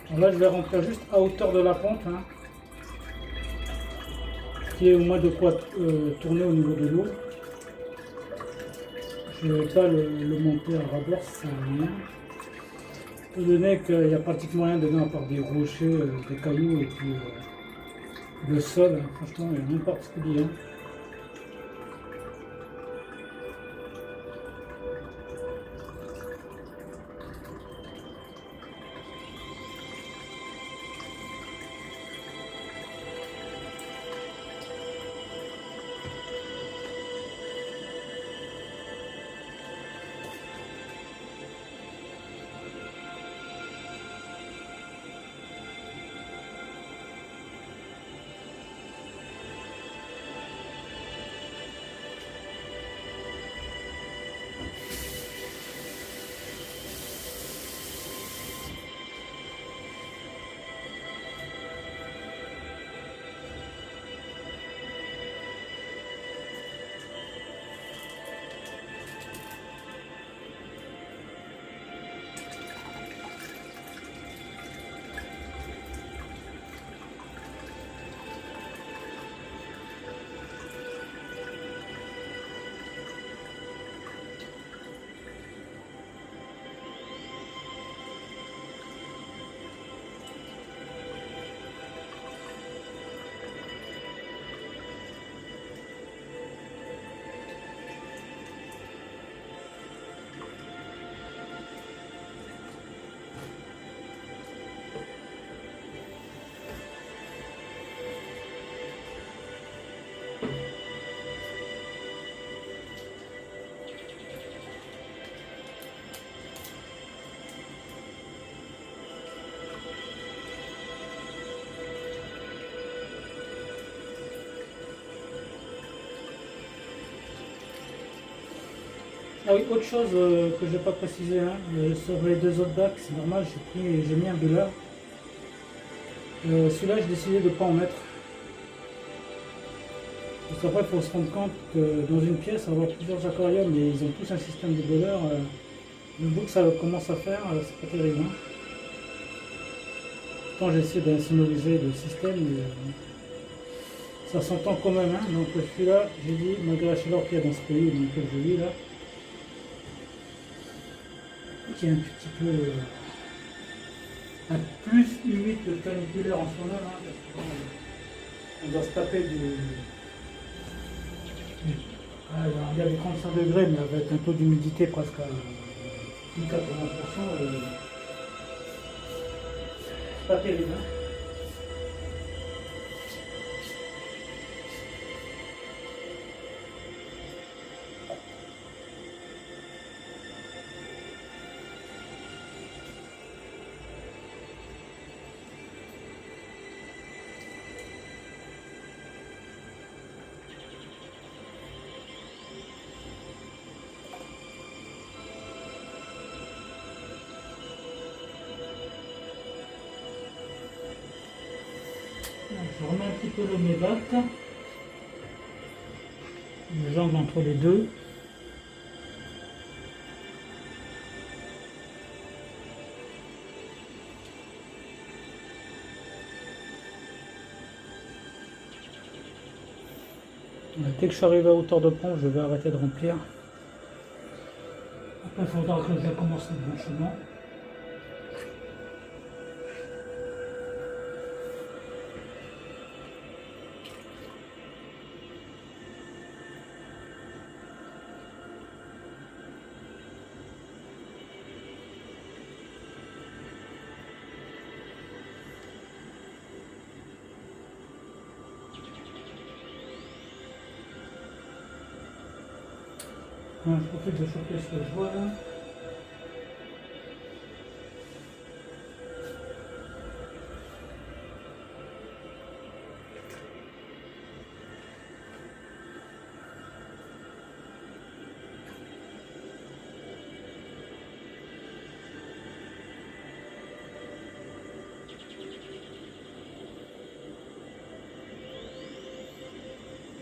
Speaker 1: Alors là, je vais remplir juste à hauteur de la pente, hein, qui est au moins de quoi tourner au niveau de l'eau. Je ne vais pas le monter à ras-bord, ça sert à rien. Étant donné qu'il n'y a pratiquement rien dedans à part des rochers, des cailloux et puis le sol, hein, franchement, il n'y a rien de particulier. Hein. Ah oui, autre chose que je n'ai pas précisé, hein, sur les deux autres bacs, c'est normal, j'ai mis un beurre. Celui-là, j'ai décidé de ne pas en mettre. Parce qu'après, il faut se rendre compte que dans une pièce, on va avoir plusieurs aquariums et ils ont tous un système de beurre. Le bout que ça commence à faire, c'est pas terrible. Hein. Pourtant, j'ai essayé d'insonoriser le système, mais ça s'entend quand même. Hein. Donc celui-là, j'ai dit, malgré la chaleur qu'il y a dans ce pays dans lequel je vis là, qui est un petit peu un plus humide que le caniculaire en soi-même, hein, parce qu'on doit se taper du. Il y a des 35 degrés, mais avec un taux d'humidité presque à plus de 80%, c'est pas terrible. Hein. Je remets un petit peu le mévac. Je jongle entre les deux. Dès que je suis arrivé à hauteur de pompe, je vais arrêter de remplir. Après, il faudra que je commence le branchement. Je profite de choper ce que je vois là.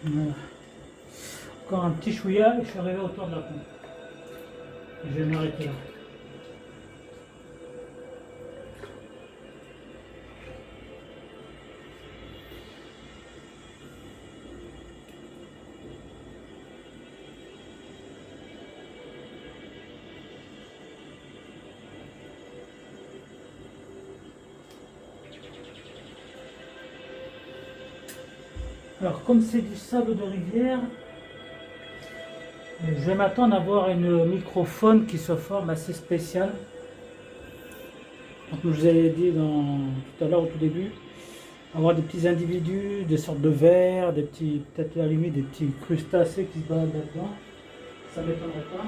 Speaker 1: Voilà. Encore un petit chouïa et je suis arrivé autour de la pompe. Je vais m'arrêter là. Alors comme c'est du sable de rivière, je vais m'attendre à avoir une microfaune qui se forme assez spéciale. Donc, comme je vous avais dit tout à l'heure au tout début, avoir des petits individus, des sortes de vers, des petits, peut-être à la limite des petits crustacés qui se baladent là-dedans. Ça ne m'étonnerait pas.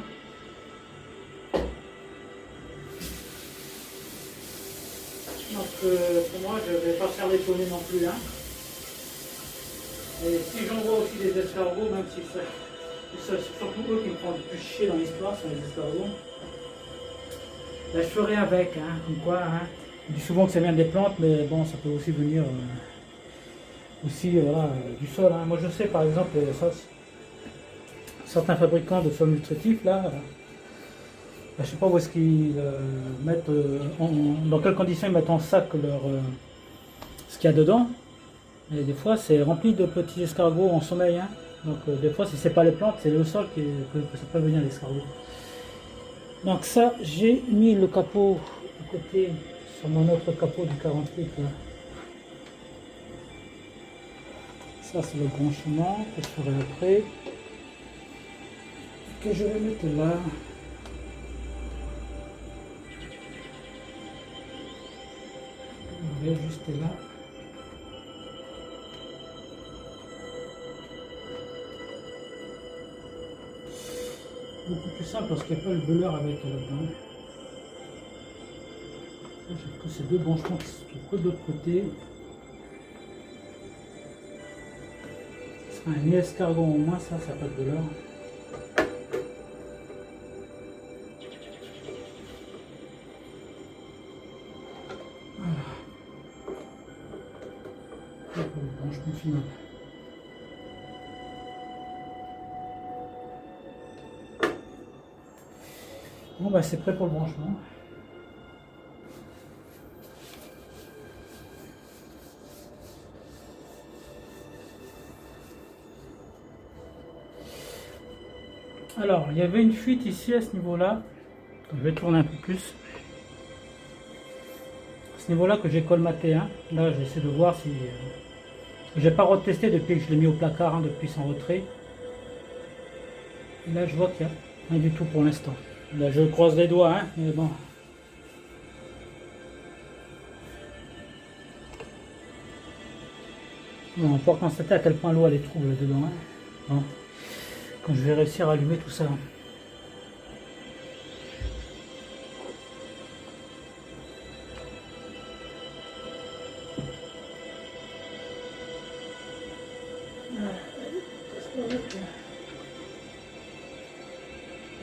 Speaker 1: Donc pour moi je ne vais pas faire l'étonner non plus. Hein. Et si j'en vois aussi des escargots, même si c'est surtout eux qui me font le plus chier dans l'histoire, sont les escargots. Là, je ferai avec, hein, comme quoi, hein. On dit souvent que ça vient des plantes, mais bon, ça peut aussi venir voilà, du sol. Hein. Moi, je sais, par exemple, certains fabricants de sols nutritifs, là, je sais pas où est-ce qu'ils mettent, dans quelles conditions ils mettent en sac ce qu'il y a dedans. Mais des fois, c'est rempli de petits escargots en sommeil. Hein. Donc des fois, si c'est pas les plantes, c'est le sol que ça peut venir l'escargot. Donc ça, j'ai mis le capot à côté sur mon autre capot du 48 là. Ça c'est le branchement que je ferai après. Que je vais mettre là. Je vais ajuster là. Beaucoup plus simple parce qu'il n'y a pas le beurre avec là-dedans. J'ai pris ces deux branchements qui se trouvent de l'autre côté. Ce sera un escargot au moins, ça n'a pas de beurre. Voilà. Et pour le branchement final. Bon bah c'est prêt pour le branchement. Alors il y avait une fuite ici à ce niveau-là. Je vais tourner un peu plus. À ce niveau-là que j'ai colmaté. Hein. Là j'essaie de voir si... j'ai pas retesté depuis que je l'ai mis au placard, hein, depuis son retrait. Et là je vois qu'il n'y a rien du tout pour l'instant. Là je croise les doigts, hein, mais bon. Bon, on peut constater à quel point l'eau elle est trouble dedans. Hein. Bon. Quand je vais réussir à allumer tout ça.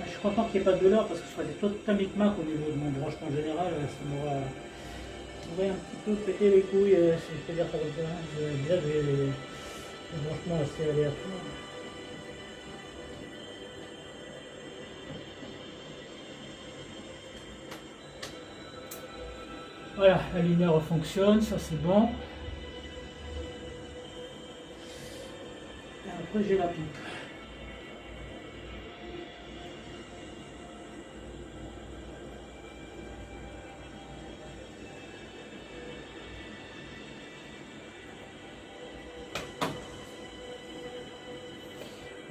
Speaker 1: Je suis content qu'il n'y ait pas de douleur parce que je ferais des totalement au niveau de mon branchement général. Ça pourrait un petit peu péter les couilles, si je peux dire ça comme ça. Déjà, j'ai des branchements assez aléatoires. Voilà, la lumière fonctionne, ça c'est bon. Et après j'ai la pompe.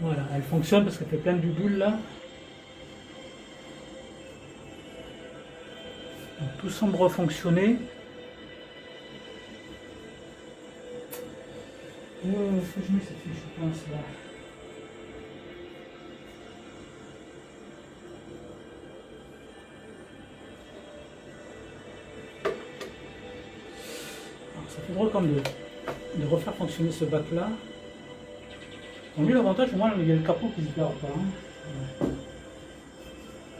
Speaker 1: Voilà, elle fonctionne parce qu'elle fait plein de bulles là. Donc, tout semble refonctionner. Est-ce que je mets cette fiche pince là? Alors, ça fait drôle comme de refaire fonctionner ce bac là. Donc lui l'avantage au moins il y a le capot qui se garde pas. Hein.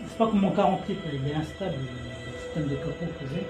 Speaker 1: C'est pas comme mon 40 litres, il est instable le système de capot que j'ai.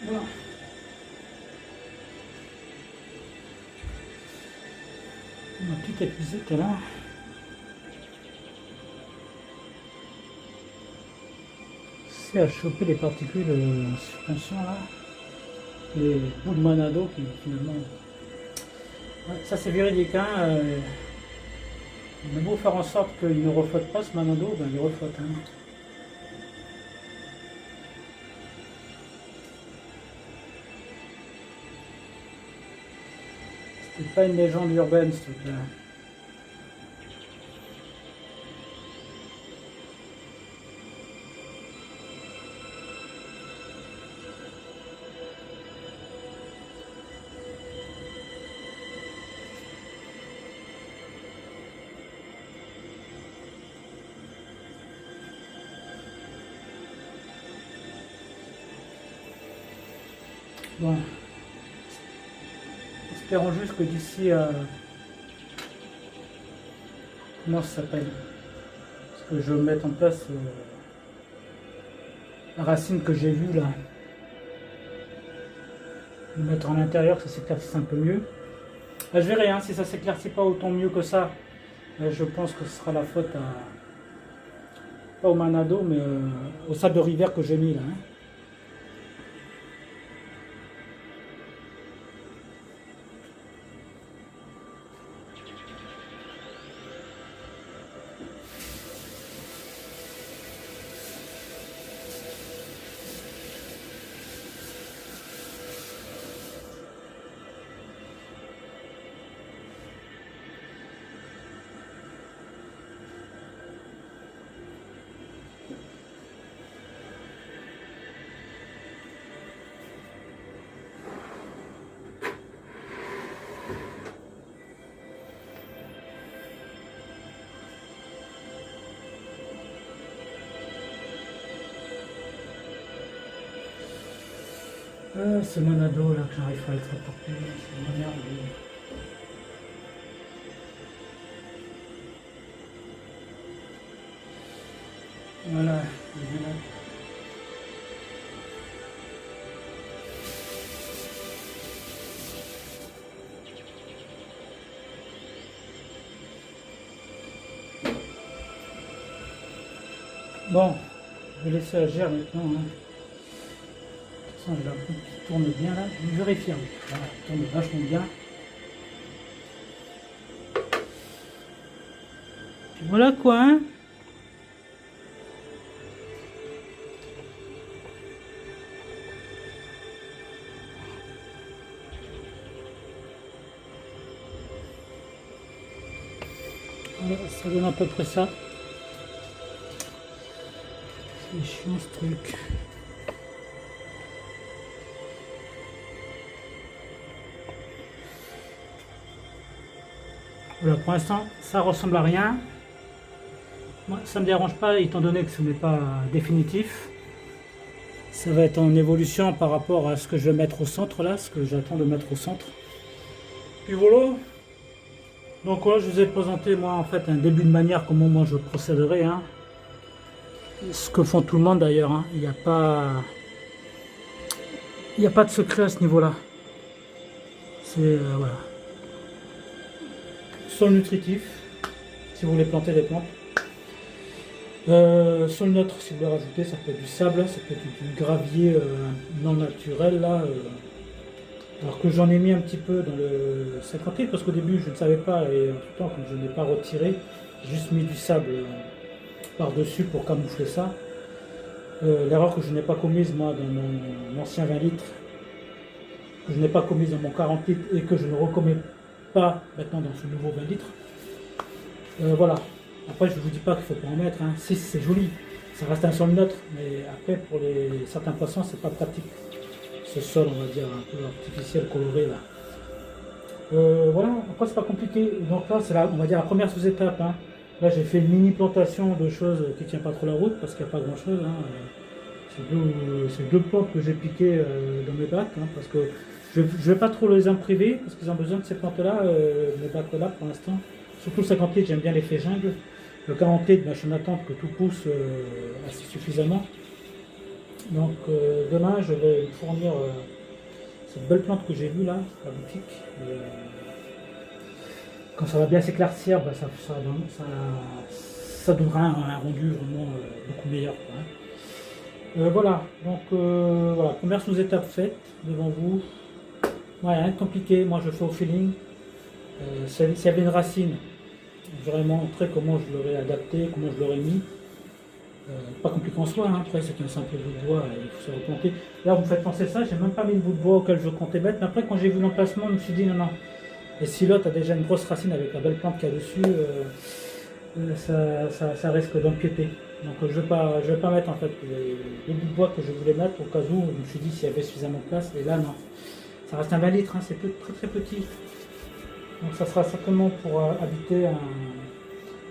Speaker 1: Voilà. Ma petite épuisette est là. C'est à choper les particules en suspension là. Les bouts de Manado qui finalement. Ouais, ça c'est véridique. Hein, on a beau faire en sorte qu'il ne reflotte pas ce Manado, ben il reflotte. Hein. C'est pas une légende urbaine ce truc-là. Bon. Espérons juste que d'ici comment ça s'appelle? Parce que je vais mettre en place la racine que j'ai vue là. Le mettre en intérieur, que ça s'éclaircisse un peu mieux. Je verrai, hein, si ça s'éclaircit pas autant mieux que ça, je pense que ce sera la faute à pas au Manado, mais au sable de rivière que j'ai mis là. Hein. Ce Manado là que j'arrive pas à le transporter, c'est une merde. Voilà, il est là. Bon, je vais laisser agir maintenant. Hein. J'ai la pompe qui tourne bien là, je vais vérifier. Voilà, elle tourne vachement bien. Puis voilà quoi. Hein. Voilà, ça donne à peu près ça. C'est chiant ce truc. Voilà, pour l'instant, ça ressemble à rien. Moi, ça ne me dérange pas étant donné que ce n'est pas définitif. Ça va être en évolution par rapport à ce que je vais mettre au centre là, ce que j'attends de mettre au centre. Puis voilà. Donc voilà, je vous ai présenté moi en fait un début de manière comment moi je procéderai. Hein. Ce que font tout le monde d'ailleurs. Hein. Il n'y a pas de secret à ce niveau-là. C'est voilà. Sol nutritif, si vous voulez planter des plantes. Sol neutre, si vous voulez rajouter, ça peut être du sable, ça peut être du gravier non naturel là. Alors que j'en ai mis un petit peu dans le 50 litres parce qu'au début je ne savais pas et en tout temps comme je n'ai pas retiré, j'ai juste mis du sable par-dessus pour camoufler ça. L'erreur que je n'ai pas commise moi dans mon ancien 20 litres, que je n'ai pas commise dans mon 40 litres et que je ne recommets pas maintenant dans ce nouveau 20 litres. Voilà. Après je ne vous dis pas qu'il ne faut pas en mettre, hein. Si c'est joli, ça reste un sol neutre, mais après pour certains poissons c'est pas pratique. Ce sol on va dire un peu artificiel coloré là. Voilà, après c'est pas compliqué. Donc là c'est on va dire la première sous-étape. Hein. Là j'ai fait une mini plantation de choses qui ne tient pas trop la route parce qu'il n'y a pas grand chose. Hein. C'est deux plantes que j'ai piquées dans mes bacs hein, parce que je ne vais pas trop les imprimer parce qu'ils ont besoin de ces plantes là, mes bacs là pour l'instant. Surtout le 50 litres, j'aime bien l'effet jungle. Le 40 litres, je suis en attente que tout pousse assez suffisamment. Donc demain, je vais me fournir cette belle plante que j'ai vue là, à la boutique. Quand ça va bien s'éclaircir, bah, ça donnera un rendu vraiment beaucoup meilleur. Quoi, hein. Voilà, donc voilà, première sous-étape faite devant vous. Ouais, rien de compliqué, moi je fais au feeling. S'il y avait une racine, j'aurais montré comment je l'aurais adapté, comment je l'aurais mis. Pas compliqué en soi, hein. Après c'est qu'un simple bout de bois, il faut se replanter. Là vous me faites penser ça, j'ai même pas mis le bout de bois auquel je comptais mettre, mais après quand j'ai vu l'emplacement, je me suis dit non, non. Et si l'autre a déjà une grosse racine avec la belle plante qu'il y a dessus, ça risque d'empiéter. Donc je vais pas mettre en fait les bouts de bois que je voulais mettre au cas où, je me suis dit s'il y avait suffisamment de place, et là non. Ça reste un 20 litres, hein. C'est très très petit. Donc ça sera certainement pour habiter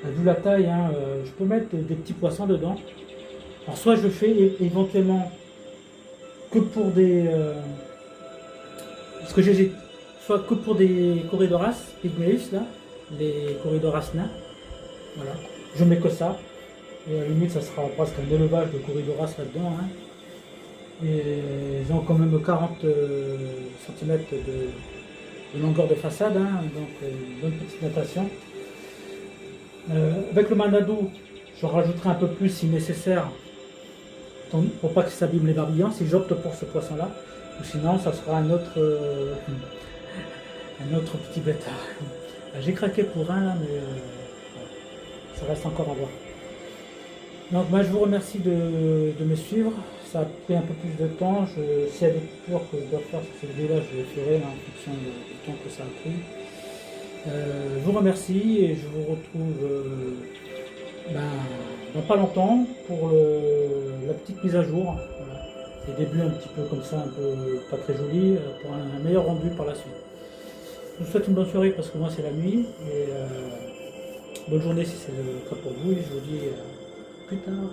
Speaker 1: vu la taille, hein, je peux mettre des petits poissons dedans. Alors soit je fais éventuellement que pour des... parce que j'hésite. Soit que pour des Corydoras pygmeus, là, les Corydoras nains. Voilà. Je mets que ça. Et à la limite, ça sera presque un élevage de Corydoras là-dedans. Hein. Et ils ont quand même 40 cm de longueur de façade, hein, donc une bonne petite natation. Avec le manado, je rajouterai un peu plus si nécessaire pour pas que ça abîme les barbillons si j'opte pour ce poisson là, ou sinon ça sera un autre petit bêta. J'ai craqué pour un là, mais ça reste encore à voir. Donc moi je vous remercie de me suivre. Ça a pris un peu plus de temps. S'il y a des coupures que je dois faire sur cette vidéo là, je les ferai en fonction du temps que ça a pris. Je vous remercie et je vous retrouve dans pas longtemps pour la petite mise à jour. Voilà. Les débuts un petit peu comme ça, un peu pas très joli, pour un meilleur rendu par la suite. Je vous souhaite une bonne soirée parce que moi c'est la nuit. Et bonne journée si c'est le cas pour vous et je vous dis plus tard.